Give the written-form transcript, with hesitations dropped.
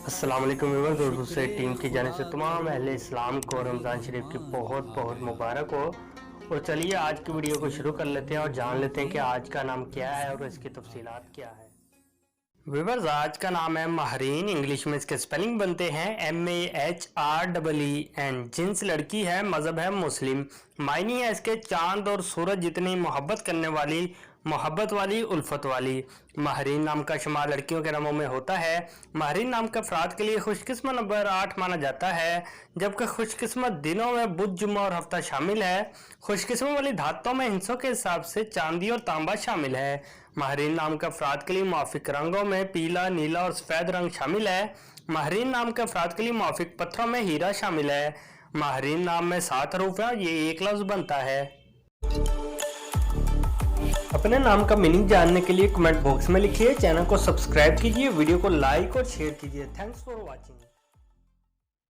अस्सलाम वालेकुम व्यूअर्स, और दूसरे टीम की जाने से तमाम अहले इस्लाम को रमज़ान शरीफ की बहुत बहुत मुबारक हो। और चलिए आज की वीडियो को शुरू कर लेते हैं और जान लेते हैं कि आज का नाम क्या है और इसकी तफसीलात क्या है। व्यूअर्स, आज का नाम है महरीन। इंग्लिश में इसके स्पेलिंग बनते हैं MAHREEN। जिन्स लड़की है, मज़हब है मुस्लिम। मायनी है इसके चांद और सूरज जितनी मोहब्बत करने वाली, मोहब्बत वाली, उल्फत वाली। महरीन नाम का शुमार लड़कियों के नामों में होता है। महरीन नाम के अफराद के लिए खुशकिस्मत नंबर 8 माना जाता है, जबकि खुशकिस्मत दिनों में बुध, जुम्मा और हफ्ता शामिल है। खुशकिस्मत वाली धातुओं में हिस्सों के हिसाब से चांदी और तांबा शामिल है। महरीन नाम के अफराद के लिए मुआफिक रंगों में पीला, नीला और सफ़ेद रंग शामिल है। महरीन नाम के अफराद के लिए मुआफिक पत्थरों में हीरा शामिल है। महरीन नाम में 7 हरूफ है और ये एक लफ्ज बनता है। अपने नाम का मीनिंग जानने के लिए कमेंट बॉक्स में लिखिए। चैनल को सब्सक्राइब कीजिए, वीडियो को लाइक और शेयर कीजिए। Thanks for watching.